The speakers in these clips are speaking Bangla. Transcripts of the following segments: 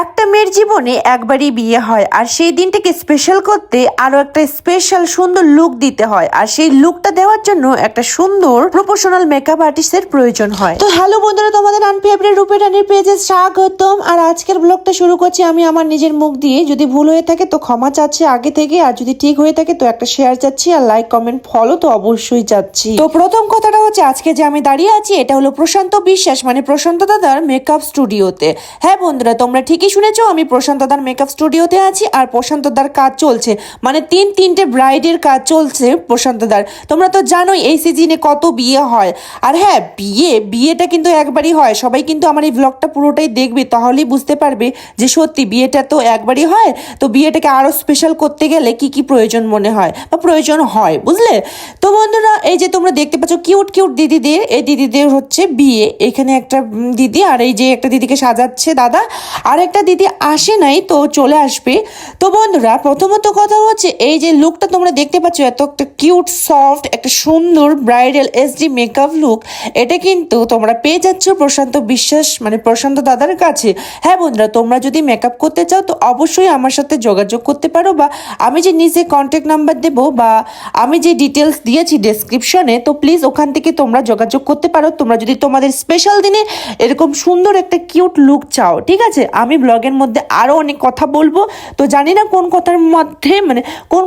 একটা মেয়ের জীবনে একবারই বিয়ে হয় আর সেই দিনটাকে স্পেশাল করতে আরো একটা স্পেশাল সুন্দর লুক দিতে হয় আর সেই লুকটা দেওয়ার জন্য একটা সুন্দর প্রফেশনাল মেকআপ আর্টিস্টের প্রয়োজন হয়। তো হ্যালো বন্ধুরা, তোমাদের আনফেভারিট রূপে রানীর পেজে স্বাগতম। আর আজকের ব্লগটা শুরু করছি আমি আমার নিজের মুখ দিয়ে। যদি ভুল হয়ে থাকে তো ক্ষমা চাচ্ছি আগে থেকে, আর যদি ঠিক হয়ে থাকে তো একটা শেয়ার চাচ্ছি, আর লাইক কমেন্ট ফলো তো অবশ্যই চাচ্ছি। তো প্রথম কথাটা হচ্ছে, আজকে যে আমি দাঁড়িয়ে আছি এটা হলো প্রশান্ত বিশ্বাস মানে প্রশান্ত দাদার মেকআপ স্টুডিওতে। হ্যাঁ বন্ধুরা, তোমরা ঠিকই শুনেছো, আমি প্রশান্ত দাদার মেকআপ স্টুডিওতে আছি আর প্রশান্ত দাদার কাজ চলছে, মানে তিনটে ব্রাইডের কাজ চলছে প্রশান্ত দাদার। তোমরা তো জানোই এই সিজনে কত বিয়ে হয়। আর হ্যাঁ, বিয়েটা কিন্তু একবারই হয়। সবাই কিন্তু আমার এই ব্লগটা পুরোটাই দেখবে, তাহলেই বুঝতে পারবে যে সত্যি বিয়েটা তো একবারই হয়। তো বিয়েটাকে আরো স্পেশাল করতে গেলে কি কি প্রয়োজন মনে হয় বা প্রয়োজন হয়, বুঝলে? তো বন্ধুরা, এই যে তোমরা দেখতে পাচ্ছ কিউট কিউট দিদিদের, এই দিদিদের হচ্ছে বিয়ে। এখানে একটা দিদি আর এই যে একটা দিদিকে সাজাচ্ছে দাদা, আর একটা দিদি আসে নাই, তো চলে আসবে। তো বন্ধুরা, প্রথমত কথা হচ্ছে এই যে লুকটা তোমরা দেখতে পাচ্ছ, এত একটা কিউট সফট একটা সুন্দর ব্রাইডাল এসডি মেকআপ লুক, এটা কিন্তু তোমরা পেয়ে যাচ্ছ প্রশান্ত বিশ্বাস মানে প্রশান্ত দাদার কাছে। হ্যাঁ বন্ধুরা, তোমরা যদি মেকআপ করতে চাও তো অবশ্যই আমার সাথে যোগাযোগ করতে পারো, বা আমি যে নিজে কন্ট্যাক্ট নাম্বার দেবো বা আমি যে ডিটেলস দিয়েছি ডেসক্রিপশনে, তো প্লিজ ওখান থেকে তোমরা যোগাযোগ করতে পারো। তোমরা যদি তোমাদের স্পেশাল দিনে এরকম সুন্দর একটা কিউট লুক চাও, ঠিক আছে? আমি ব্লগের মধ্যে আরও অনেক কথা বলবো, তো জানি না কোন কথার মধ্যে মানে কোন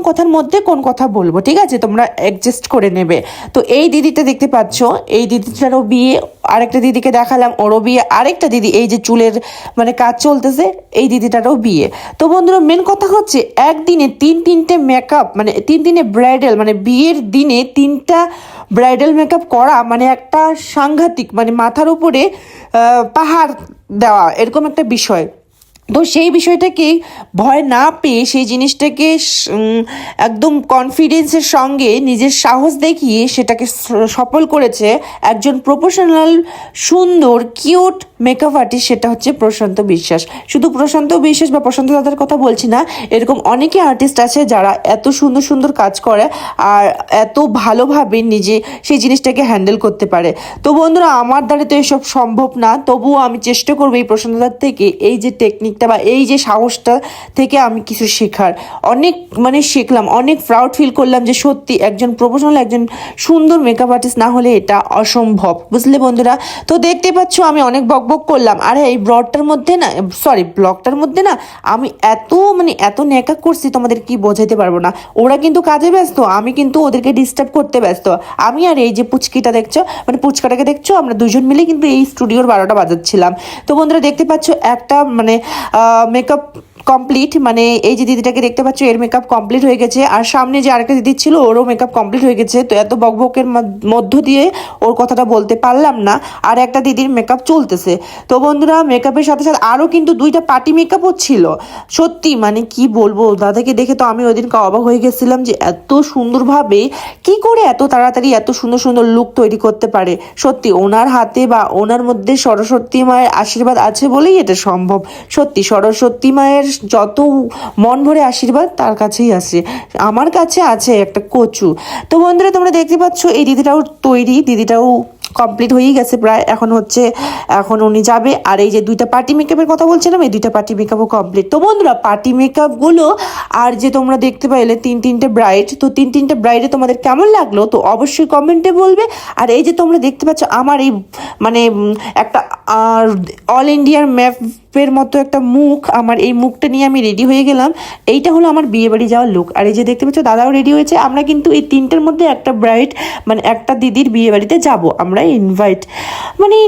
কথা বলবো, ঠিক আছে? তোমরা অ্যাডজাস্ট করে নেবে। তো এই দিদিটা দেখতে পাচ্ছ, এই দিদিটারও বিয়ে, আরেকটা দিদিকে দেখালাম ওরও বিয়ে, আরেকটা দিদি এই যে চুলের মানে কাজ চলতেছে, এই দিদিটারও বিয়ে। তো বন্ধুরা, মেন কথা হচ্ছে একদিনে তিনটে মেকআপ মানে তিনটে ব্রাইডাল মানে বিয়ের দিনে তিনটা ব্রাইডাল মেকআপ করা মানে একটা সাংঘাতিক, মানে মাথার উপরে পাহাড় দেওয়া এরকম একটা বিষয়। তো সেই বিষয়টাকে ভয় না পেয়ে সেই জিনিসটাকে একদম কনফিডেন্সের সঙ্গে নিজের সাহস দেখিয়ে সেটাকে সফল করেছে একজন প্রফেশনাল সুন্দর কিউট মেকআপ আর্টিস্ট, সেটা হচ্ছে প্রশান্ত বিশ্বাস। শুধু প্রশান্ত বিশ্বাস বা প্রশান্ত দাদার কথা বলছি না, এরকম অনেকে আর্টিস্ট আছে যারা এত সুন্দর সুন্দর কাজ করে আর এত ভালোভাবে নিজে সেই জিনিসটাকে হ্যান্ডেল করতে পারে। তো বন্ধুরা, আমার দ্বারা তো এসব সম্ভব না, তবুও আমি চেষ্টা করবো এই প্রশান্ত দাদার থেকে এই যে টেকনিক বা এই যে সাহসটা থেকে আমি কিছু শেখার। অনেক মানে শিখলাম, অনেক প্রাউড ফিল করলাম যে সত্যি একজন প্রফেশনাল একজন সুন্দর মেকআপ আর্টিস্ট না হলে এটা অসম্ভব, বুঝলে বন্ধুরা? তো দেখতে পাচ্ছ আমি অনেক বকবক করলাম। আর এই ব্লগটার মধ্যে না আমি এত নেকা করছি তোমাদের কি বোঝাইতে পারবো না। ওরা কিন্তু কাজে ব্যস্ত, আমি কিন্তু ওদেরকে ডিস্টার্ব করতে ব্যস্ত। আমি আর এই যে পুচকাটাকে দেখছো, আমরা দুজন মিলে কিন্তু এই স্টুডিওর 12টা বাজাচ্ছিলাম। তো বন্ধুরা দেখতে পাচ্ছ একটা মেকআপ কমপ্লিট, মানে এই যে দিদিটাকে দেখতে পাচ্ছ এর মেকআপ কমপ্লিট হয়ে গেছে, আর সামনে যে আরেকটা দিদি ছিল ওরও মেকআপ কমপ্লিট হয়ে গেছে। তো এত বকবকের মধ্য দিয়ে ওর কথাটা বলতে পারলাম না, আর একটা দিদির মেকআপ চলতেছে। তো বন্ধুরা, মেকআপের সাথে সাথে আরও কিন্তু 2টা পার্টি মেকআপও ছিল। সত্যি মানে কি বলবো, দাদাকে দেখে তো আমি ওই দিনকে অবাক হয়ে গেছিলাম যে এত সুন্দরভাবে কি করে এত তাড়াতাড়ি এত সুন্দর সুন্দর লুক তৈরি করতে পারে। সত্যি ওনার হাতে বা ওনার মধ্যে সরস্বতী মায়ের আশীর্বাদ আছে বলেই এটা সম্ভব। সত্যি সরস্বতী মায়ের যত মন ভরে আশীর্বাদ তার কাছেই আছে, আমার কাছে আছে একটা কচু। তো বন্ধুরা, তোমরা দেখতে পাচ্ছ এই দিদিটাও কমপ্লিট হয়েই গেছে প্রায়। এখন উনি যাবে। আর এই যে 2টা পার্টি মেকআপের কথা বলছিলাম, এই 2টা পার্টি মেকআপও কমপ্লিট। তো বন্ধুরা, পার্টি মেকআপগুলো আর যে তোমরা দেখতে পাইলে তিনটে ব্রাইড, তো তিনটে ব্রাইডে তোমাদের কেমন লাগলো তো অবশ্যই কমেন্টে বলবে। আর এই যে তোমরা দেখতে পাচ্ছ আমার এই মানে একটা অল ইন্ডিয়ার ম্যাপের মতো একটা মুখ, আমার এই মুখটা নিয়ে আমি রেডি হয়ে গেলাম। এইটা হলো আমার বিয়ে বাড়ি যাওয়ার লুক। আর এই যে দেখতে পাচ্ছ দাদাও রেডি হয়েছে। আমরা কিন্তু এই 3টের মধ্যে একটা ব্রাইড মানে একটা দিদির বিয়ে বাড়িতে যাবো আমরা।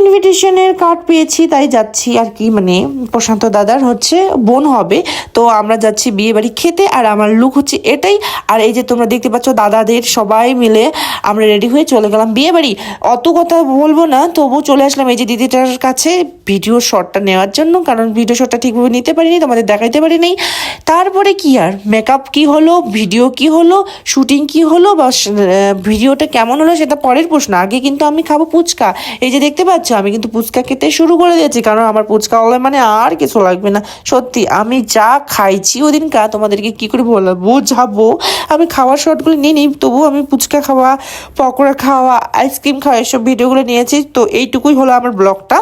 ইনভিটেশনের কার্ড পেয়েছি তাই যাচ্ছি আর কি, মানে প্রশান্ত দাদার হচ্ছে বোন হবে। তো আমরা যাচ্ছি বিয়ে বাড়ি খেতে, আর আমার লুক হচ্ছে এটাই। আর এই যে তোমরা দেখতে পাচ্ছ দাদাদের সবাই মিলে আমরা রেডি হয়ে চলে গেলাম বিয়ে বাড়ি। অত কথা বলবো না, তবু চলে আসলাম এই যে দিদিটার কাছে ভিডিও শটটা নেওয়ার জন্য, কারণ ভিডিও শটটা ঠিকভাবে নিতে পারিনি, তোমাদের দেখাইতে পারিনি। তারপরে কি আর মেকআপ কি হলো, ভিডিও কি হলো, শুটিং কি হলো বা ভিডিওটা কেমন হলো সেটা পরের প্রশ্ন। আগে কিন্তু আমি খাবো পুচকা। এই যে দেখতে পাচ্ছ আমি কিন্তু পুচকা খেতে শুরু করে দিয়েছি, কারণ আমার পুচকা হলে মানে আর কিছু লাগবে না। সত্যি আমি যা খাইছি ওদিনকা তোমাদেরকে কি করে বোঝাবো। আমি খাওয়ার শর্টগুলো নিয়ে নিই, তবুও আমি পুচকা খাওয়া, পকোড়া খাওয়া, আইসক্রিম খাওয়া এসব ভিডিওগুলো নিয়েছি। তো এইটুকুই হলো আমার ব্লগটা।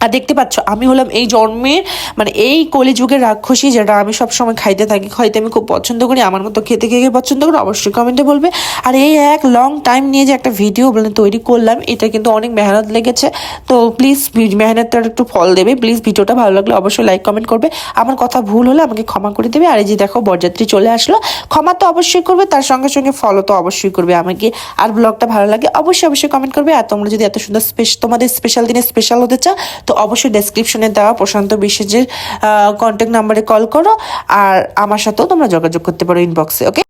আর দেখতে পাচ্ছ আমি হলাম এই জন্মের মানে এই কলিযুগের রাক্ষসী, যেটা আমি সবসময় খাইতে থাকি, খাইতে আমি খুব পছন্দ করি। আমার মতো খেতে কে কে পছন্দ করে অবশ্যই কমেন্টে বলবে। আর এই এক লং টাইম নিয়ে যে একটা ভিডিও তৈরি করলাম, এটা কিন্তু অনেক মেহনত লেগেছে। তো প্লিজ মেহনতটার একটু ফল দেবে। প্লিজ ভিডিওটা ভালো লাগলে অবশ্যই লাইক কমেন্ট করবে। আমার কথা ভুল হলে আমাকে ক্ষমা করে দেবে। আর এই যে দেখো বরযাত্রী চলে আসলো, ক্ষমা তো অবশ্যই করবে, তার সঙ্গে সঙ্গে ফলো তো অবশ্যই করবে আমাকে। আর ব্লগটা ভালো লাগে অবশ্যই কমেন্ট করবে। আর তোমরা যদি এত সুন্দর তোমাদের স্পেশাল দিনে স্পেশাল হতে চাও তো অবশ্যই ডেসক্রিপশনে দেওয়া প্রশান্ত বিশ্বাসের কন্ট্যাক্ট নাম্বারে কল করো। আর আমার সাথেও তোমরা যোগাযোগ করতে পারো ইনবক্সে। ওকে।